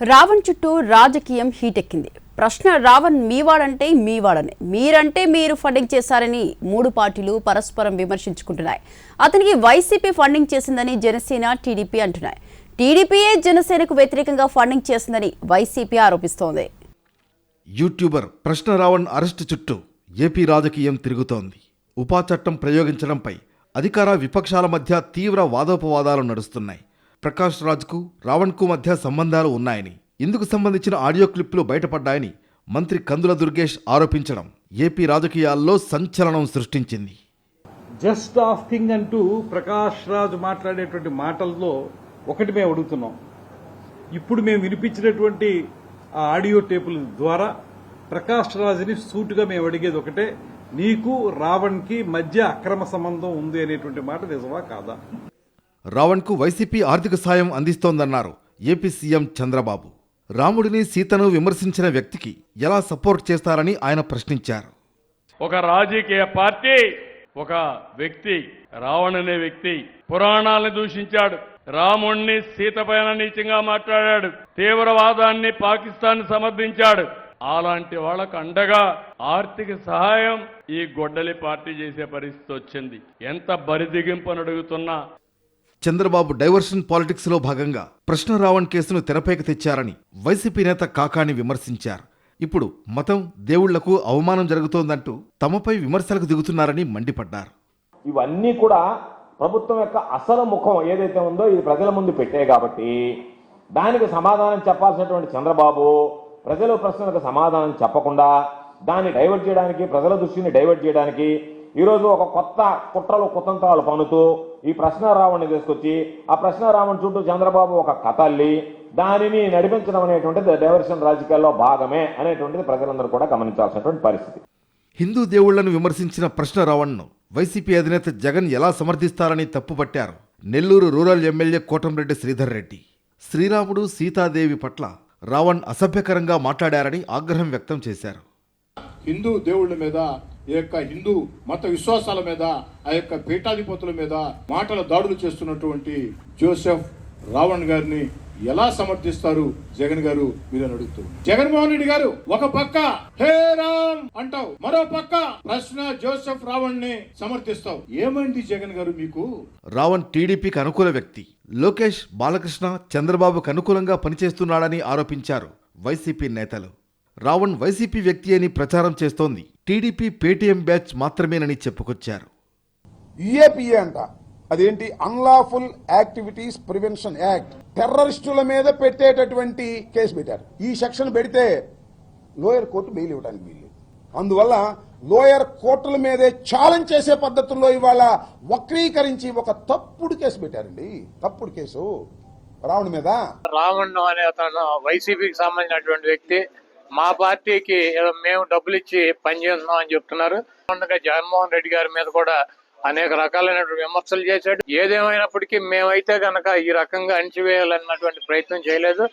రావణ్ చుట్టూ రాజకీయం హీటెక్కింది. ప్రశ్న రావణ్ మీవాడంటే మీవాడని, మీరంటే మీరు ఫండింగ్ చేశారని మూడు పార్టీలు పరస్పరం విమర్శించుకుంటున్నాయి. అతనికి వైసీపీ ఫండింగ్ చేసిందని జనసేన, టీడీపీ అంటున్నాయి. టీడీపీయే జనసేనకు వ్యతిరేకంగా ఫండింగ్ చేసిందని వైసీపీ ఆరోపిస్తోంది. యూట్యూబర్ ప్రశ్న రావణ్ అరెస్టు చుట్టూ ఏపీ రాజకీయం తిరుగుతోంది. ఉపా చట్టం ప్రయోగించడంపై అధికార విపక్షాల మధ్య తీవ్ర వాదోపవాదాలు నడుస్తున్నాయి. ప్రకాష్ రాజ్కు రావణ్కు మధ్య సంబంధాలు ఉన్నాయని, ఇందుకు సంబంధించిన ఆడియో క్లిప్లు బయటపడ్డాయని మంత్రి కందుల దుర్గేష్ ఆరోపించడం ఏపీ రాజకీయాల్లో సంచలనం సృష్టించింది. జస్ట్ ఆఫ్ థింగ్ అంటూ ప్రకాష్ రాజ్ మాట్లాడేటువంటి మాటల్లో ఒకటి మేము అడుగుతున్నాం. ఇప్పుడు మేము వినిపించినటువంటి ఆ ఆడియో టేపుల ద్వారా ప్రకాష్ రాజ్ని సూటుగా మేము అడిగేది ఒకటే, నీకు రావణ్కి మధ్య అక్రమ సంబంధం ఉంది అనేటువంటి మాట నిజమా కాదా? రావణ్కు వైసీపీ ఆర్థిక సాయం అందిస్తోందన్నారు ఏపీ సీఎం చంద్రబాబు. రాముడిని, సీతను విమర్శించిన వ్యక్తికి ఎలా సపోర్ట్ చేస్తారని ఆయన ప్రశ్నించారు. ఒక రాజకీయ పార్టీ, ఒక వ్యక్తి, రావణ్ అనే వ్యక్తి పురాణాలను దూషించాడు, రాముణ్ణి సీత పైన నీచంగా మాట్లాడాడు, తీవ్రవాదాన్ని పాకిస్తాన్ సమర్థించాడు. అలాంటి వాళ్ళకు అండగా ఆర్థిక సహాయం ఈ గొడ్డలి పార్టీ చేసే పరిస్థితి వచ్చింది. ఎంత బరిదిగింపని అడుగుతున్నా. చంద్రబాబు డైవర్షన్ పాలిటిక్స్ లో భాగంగా ప్రశ్న రావణ్ కేసును తెరపైకి తెచ్చారని వైసీపీ నేత కాకాని విమర్శించారు. ఇప్పుడు మతం, దేవుళ్లకు అవమానం జరుగుతోందంటూ తమపై విమర్శలకు దిగుతున్నారని మండిపడ్డారు. ఇవన్నీ కూడా ప్రభుత్వం యొక్క అసలు ముఖం ఏదైతే ఉందో ఇది ప్రజల ముందు పెట్టే కాబట్టి దానికి సమాధానం చెప్పాల్సినటువంటి చంద్రబాబు ప్రజల ప్రశ్నలకు సమాధానం చెప్పకుండా దాన్ని డైవర్ట్ చేయడానికి, ప్రజల దృష్టిని డైవర్ట్ చేయడానికి ఈరోజు ఒక కొత్త కుట్రలు కుతంత్రాలు పనుతూ ఈ ప్రశ్న రావణ్ని తీసుకొచ్చి ఆ ప్రశ్న రావణ్ చుట్టూ చంద్రబాబు ఒక కథ అల్లి దానిని నడిపించడం అనేటువంటిది డైవర్షన్ రాజకీయాల్లో భాగమే అనేటువంటిది ప్రజలందరూ కూడా గమనించాల్సినటువంటి పరిస్థితి. హిందూ దేవుళ్లను విమర్శించిన ప్రశ్న రావణ్ను వైసీపీ అధినేత జగన్ ఎలా సమర్థిస్తారని తప్పుపట్టారు నెల్లూరు రూరల్ ఎమ్మెల్యే కోటంరెడ్డి శ్రీధర్ రెడ్డి. శ్రీరాముడు, సీతాదేవి పట్ల రావణ్ అసభ్యకరంగా మాట్లాడారని ఆగ్రహం వ్యక్తం చేశారు. హిందూ దేవుళ్ళ మీద, ఈ యొక్క హిందూ మత విశ్వాసాల మీద, ఆ యొక్క పీఠాధిపతుల మీద మాటల దాడులు చేస్తున్నటువంటి జోసెఫ్ రావణ్ గారిని ఎలా సమర్థిస్తారు జగన్ గారు మీరని అడుగుతారు. జగన్మోహన్ రెడ్డి గారు ఒక పక్క హే రామ్ అంటావు, మరో పక్క ప్రశ్న జోసెఫ్ రావణ్ ని సమర్థిస్తావు. ఏమండి జగన్ గారు మీకు? రావణ్ టీడీపీకి అనుకూల వ్యక్తి. లోకేష్, బాలకృష్ణ చంద్రబాబుకు అనుకూలంగా పనిచేస్తున్నాడని ఆరోపించారు వైసీపీ నేతలు. రావణ్ వైసీపీ వ్యక్తి అని ప్రచారం చేస్తోంది టీడీపీ పేటీఎం బ్యాచ్ మాత్రమేనని చెప్పుకొచ్చారు. యుఏపీఏ అంట, అదేంటి అన్లాఫుల్ యాక్టివిటీస్ ప్రివెన్షన్ యాక్ట్, టెర్రరిస్టుల మీద పెట్టేటటువంటి కేసు పెట్టారు. ఈ సెక్షన్ పెడితే లోయర్ కోర్టు బెయిల్ ఇవ్వడానికి వీల్లేదు. అందువల్ల లోయర్ కోర్టుల మీదే ఛాలెంజ్ చేసే పద్ధతుల్లో ఇవాళ వక్రీకరించి ఒక తప్పుడు కేసు పెట్టారండి. తప్పుడు కేసు రావణ్ మీద. రావణ్ అనే అతను వైసీపీకి సంబంధించినటువంటి వ్యక్తి. మా పార్టీకి మేము డబ్బులు ఇచ్చి పనిచేస్తున్నాం అని చెప్తున్నారు. జగన్మోహన్ రెడ్డి గారి మీద కూడా అనేక రకాలైనటువంటి విమర్శలు చేశాడు. ఏదేమైనప్పటికీ మేమైతే గనక ఈ రకంగా అణిచివేయాలన్నటువంటి ప్రయత్నం చేయలేదు.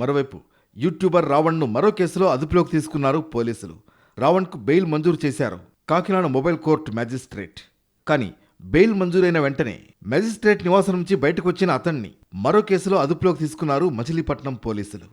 మరోవైపు యూట్యూబర్ రావణ్ను మరో కేసులో అదుపులోకి తీసుకున్నారు పోలీసులు. రావణ్కు బెయిల్ మంజూరు చేశారు కాకినాడ మొబైల్ కోర్టు మ్యాజిస్ట్రేట్. కానీ బెయిల్ మంజూరైన వెంటనే మ్యాజిస్ట్రేట్ నివాసం నుంచి బయటకు వచ్చిన అతన్ని మరో కేసులో అదుపులోకి తీసుకున్నారు మచిలీపట్నం పోలీసులు.